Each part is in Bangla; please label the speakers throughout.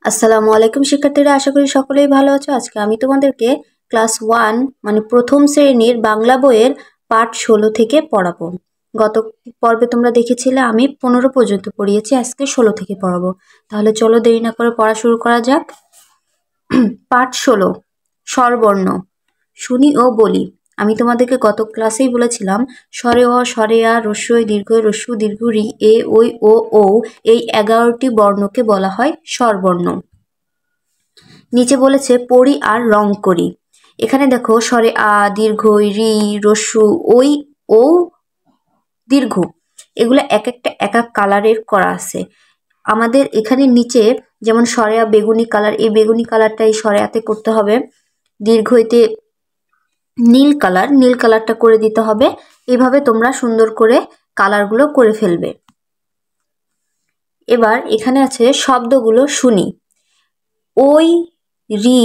Speaker 1: আসসালামু আলাইকুম শিক্ষার্থীরা, আশা করি সকলেই ভালো আছো। আজকে আমি তোমাদেরকে ক্লাস 1 মানে প্রথম শ্রেণীর বাংলা বইয়ের পাঠ 16 থেকে পড়াবো। গত পর্বে তোমরা দেখেছিলে আমি 15 পর্যন্ত পড়িয়েছি, আজকে 16 থেকে পড়াবো। তাহলে চলো দেরি না করে পড়া শুরু করা যাক। পাঠ 16 স্বরবর্ণ। শুনি ও বলি। আমি তোমাদেরকে গত ক্লাসেই বলেছিলাম স্বরে অ, স্বরে আ, হ্রস্ব ই, দীর্ঘ ই, হ্রস্ব উ, দীর্ঘ ঋ, এ, ওই, ও, ঔ এই 11টি বর্ণকে বলা হয় স্বরবর্ণ। নিচে বলেছে পড়ি আর রং করি। এখানে দেখো স্বরে আ, দীর্ঘ ই, ঋ, হ্রস্ব ওই, ও, দীর্ঘ এগুলো এক একটা এক এক কালারের করা আছে। আমাদের এখানে নিচে যেমন স্বরে আ বেগুনি কালার, এই বেগুনি কালারটা এই স্বরে আতে করতে হবে। দীর্ঘ ইতে নীল কালারটা করে দিতে হবে। এভাবে তোমরা সুন্দর করে কালারগুলো করে ফেলবে। এবার এখানে আছে শব্দগুলো শুনি। ওই, রি,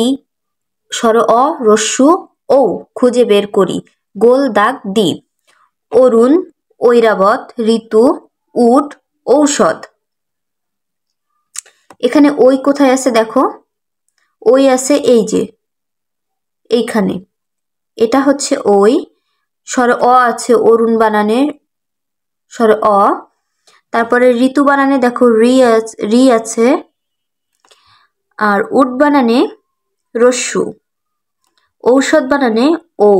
Speaker 1: স্বর অ, হ্রস্ব ও খুঁজে বের করি। গোল দাগ দি। অরুণ, ঐরাবত, ঋতু, উট, ঔষধ। এখানে ওই কোথায় আছে দেখো, ওই আছে এই যে এইখানে, এটা হচ্ছে ওই। স্বর অ আছে অরুণ বানানে, স্বর অ। তারপরে ঋতু বানানে দেখো রি আছে, আর উট বানানে হ্রস্ব, ঔষধ বানানে ও।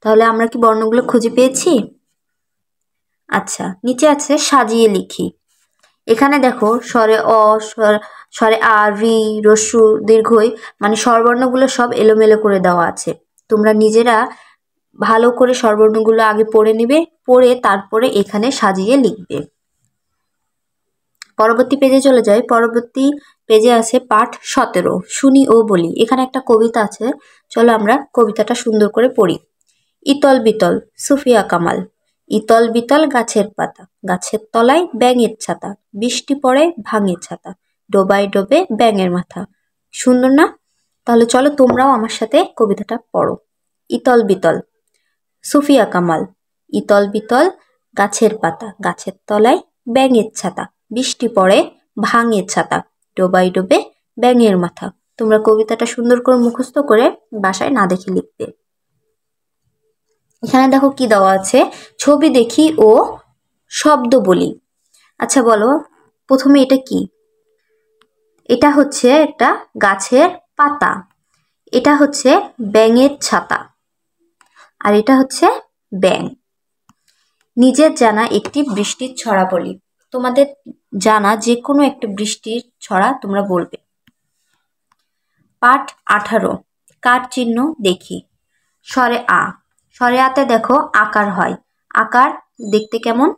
Speaker 1: তাহলে আমরা কি বর্ণগুলো খুঁজে পেয়েছি? আচ্ছা, নিচে আছে সাজিয়ে লিখি। এখানে দেখো স্বরে অ, স্বরে আ, রি, হ্রস্ব, দীর্ঘই মানে স্বরবর্ণগুলো সব এলোমেলো করে দেওয়া আছে। তোমরা নিজেরা ভালো করে স্বরবর্ণগুলো আগে পড়ে নেবে, পড়ে তারপরে এখানে সাজিয়ে লিখবে। পরবর্তী পেজে চলে যাই। পরবর্তী পেজে আছে পাঠ 17 শুনি ও বলি। এখানে একটা কবিতা আছে, চলো আমরা কবিতাটা সুন্দর করে পড়ি। ইতল বিতল, সুফিয়া কামাল। ইতল বিতল গাছের পাতা, গাছের তলায় ব্যাঙের ছাতা, বৃষ্টি পড়ে ভাঙে ছাতা, ডোবায় ডোবে ব্যাঙের মাথা। সুন্দর না? তাহলে চলো তোমরাও আমার সাথে কবিতাটা পড়ো। ইতল বিতল, সুফিয়া কামাল। ইতল বিতল গাছের পাতা, গাছের তলায় ব্যাঙের ছাতা, বৃষ্টি পড়ে ভাঙে ছাতা, ডোবায় ডোবে ব্যাঙের মাথা। তোমরা কবিতাটা সুন্দর করে মুখস্থ করে বাসায় না দেখে লিখবে। এখানে দেখো কি দেওয়া আছে, ছবি দেখি ও শব্দ বলি। আচ্ছা বলো প্রথমে এটা কি? এটা হচ্ছে একটা গাছের পাতা, এটা হচ্ছে ব্যাঙের ছাতা, আর এটা হচ্ছে ব্যাঙ। নিজের জানা একটি বৃষ্টির ছড়া বলি। তোমাদের জানা যে কোনো একটা বৃষ্টির ছড়া তোমরা বলবে। পাঠ 18 কার চিহ্ন দেখি। স্বরে আ, স্বরে আতে দেখো আকার হয়। আকার দেখতে কেমন?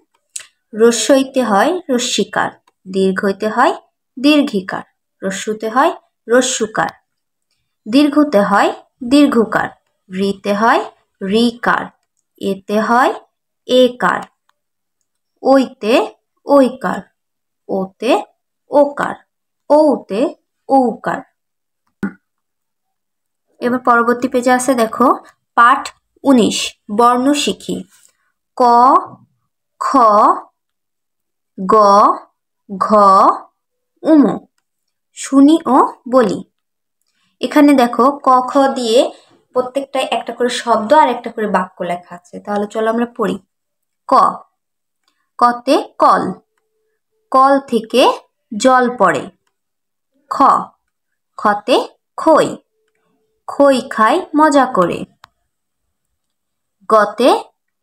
Speaker 1: হ্রস্বইতে হয় রস্মিকার, দীর্ঘইতে হয় দীর্ঘিকার, হ্রস্বতে হয় রস্যুকার, দীর্ঘতে হয় দীর্ঘকার, রিতে হয় রিকার, এতে হয় একার, ওইতে ওইকার, ওতে ওকার, ঔতে ঔকার। এবার পরবর্তী পেজে আছে দেখো পাঠ 19 বর্ণ শিখি। ক, খ, গ, ঘ, উম। শুনি ও বলি। এখানে দেখো ক খ দিয়ে প্রত্যেকটায় একটা করে শব্দ আর একটা করে বাক্য লেখা আছে। তাহলে চলো আমরা পড়ি। ক, কতে কল, কল থেকে জল পড়ে। খ, খতে খই, খই খাই মজা করে। গতে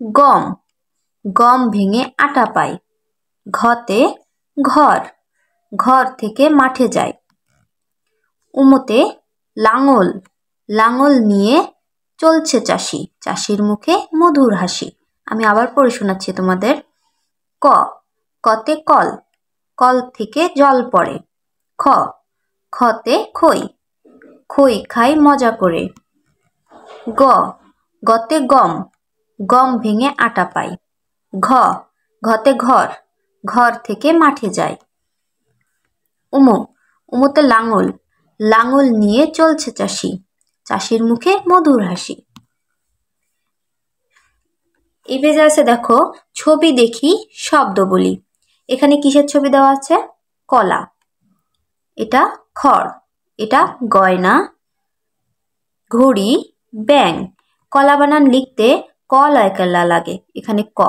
Speaker 1: গম, গম ভেঙে আটা পাই। ঘতে ঘর, ঘর থেকে মাঠে যায়। উমতে লাঙল, লাঙল নিয়ে চলছে চাষি, চাষির মুখে মধুর হাসি। আমি আবার পড়ে শোনাচ্ছি তোমাদের। ক, কতে কল, কল থেকে জল পড়ে। খ, খতে খই, খই খাই মজা করে। গ, গতে গম, গম ভেঙে আটা পাই। ঘ, ঘতে ঘর, ঘর থেকে মাঠে যায়। উম, উমতে লাঙল, লাঙল নিয়ে চলছে চাষি, চাষির মুখে মধুর হাসি। এই পেজে আছে দেখো ছবি দেখি শব্দ বলি। এখানে কিসের ছবি দেওয়া আছে? কলা। এটা খড়, এটা গয়না, ঘড়ি, ব্যাং। কলা বানান লিখতে ক লয়কাল্লা লাগে, এখানে ক,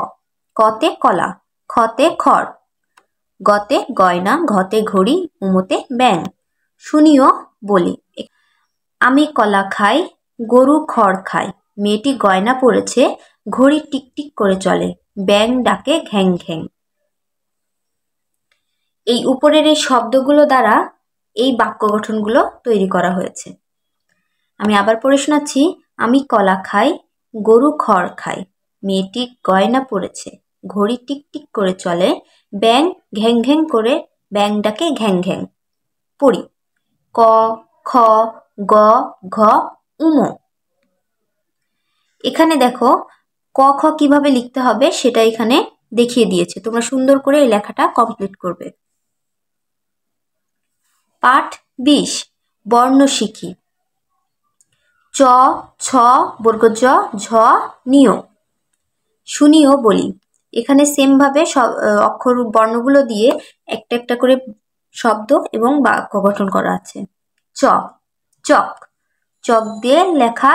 Speaker 1: কতে কলা, খতে খড়, গতে গয়না, ঘতে ঘড়ি, উমতে ব্যাং। শুনিও বলি, আমি কলা খাই, গরু খড় খায়, মেয়েটি গয়না পরেছে, ঘড়ি টিকটিক করে চলে, ব্যাং ডাকে ঘ্যাং ঘ্যাং। এই উপরের এই শব্দগুলো দ্বারা এই বাক্য গঠনগুলো তৈরি করা হয়েছে। আমি আবার পড়ে শোনাচ্ছি। আমি কলা খাই, গরু খড় খায়, মেয়েটি গয়না পরেছে, ঘড়ি টিকটিক করে চলে, ব্যাং ঘ্যাং ঘ্যাং করে ব্যাং ডাকে ঘ্যাং ঘ্যাং। পড়ি, ক, খ, গ, ঘ, উম। এখানে দেখো ক খ কিভাবে লিখতে হবে সেটা এখানে দেখিয়ে দিয়েছে, তোমরা সুন্দর করে এই লেখাটা কমপ্লিট করবে। পাঠ 20, বর্ণ শিখি। চ, ছ, বর্গ জ, ঝ, নিয়। শুনিও বলি। এখানে সেমভাবে সব অক্ষর বর্ণগুলো দিয়ে একটা একটা করে শব্দ এবং বাক্য গঠন করা আছে। চ, চক, চক দিয়ে লেখা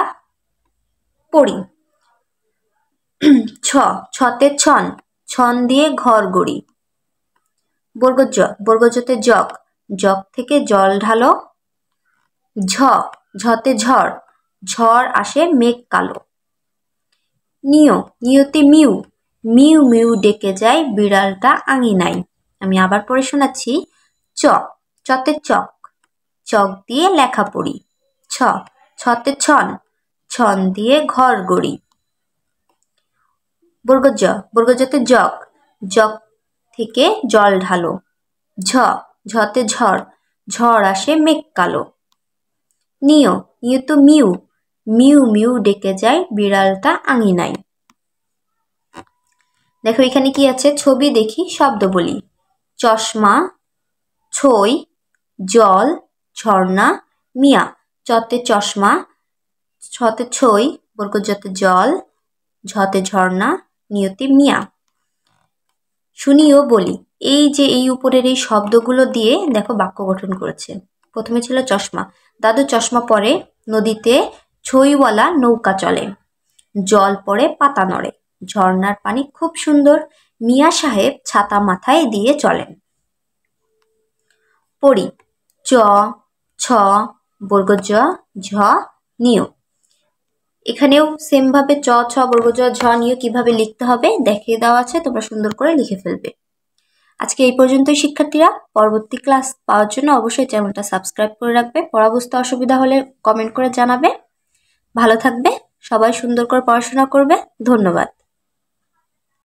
Speaker 1: পড়ি। ছ, ছতে ছন, ছন দিয়ে ঘর গড়ি। বর্গ জ, বর্গ জতে জগ, জগ থেকে জল ঢালো। ঝ, ঝতে ঝড়, ঝড় আসে মেঘ কালো। নিয়, নিয়তে মিউ, মিউ মিউ ডেকে যায় বিড়ালটা আঙিনায়। আমি আবার পড়ে শোনাচ্ছি। চ, চতে চক, চক দিয়ে লেখা পড়ি। ছ, ছতে ছন, ছন দিয়ে ঘর গড়ি। বর্গ জ, বর্গ জতে জগ, জগ থেকে জল ঢালো। ঝ, ঝতে ঝড়, ঝড় আসে মেঘ কালো। নিয়, নিয়ত মিউ, মিউ মিউ ডেকে যায় বিড়ালটা আঙিনায়। দেখো এখানে কি আছে, ছবি দেখি, শব্দ বলি। চশমা, ছই, জল, ঝর্ণা, মিয়া। চতে চশমা, ছতে ছই, বর্গ জতে জল, ঝতে ঝর্ণা, নিয়তে মিয়া। শুনিও বলি। এই যে এই উপরের এই শব্দগুলো দিয়ে দেখো বাক্য গঠন করেছে। প্রথমে ছিল চশমা, দাদু চশমা পরে, নদীতে ছইওয়ালা নৌকা চলে, জল পড়ে পাতা নড়ে, ঝর্ণার পানি খুব সুন্দর, মিয়া সাহেব ছাতা মাথায় দিয়ে চলেন। পড়ি, চ, ছ, বর্গ জ, ঝ, নিয়। এখানেও সেম ভাবে চ, ছ, বর্গ জ, ঝ, নিয় কিভাবে লিখতে হবে দেখিয়ে দেওয়া আছে, তোমরা সুন্দর করে লিখে ফেলবে। আজকে এই পর্যন্তই শিক্ষার্থীরা। পরবর্তী ক্লাস পাওয়ার জন্য অবশ্যই চ্যানেলটা সাবস্ক্রাইব করে রাখবে। পড়া বুঝতে অসুবিধা হলে কমেন্ট করে জানাবে। ভালো থাকবে সবাই, সুন্দর করে পড়াশোনা করবে। ধন্যবাদ।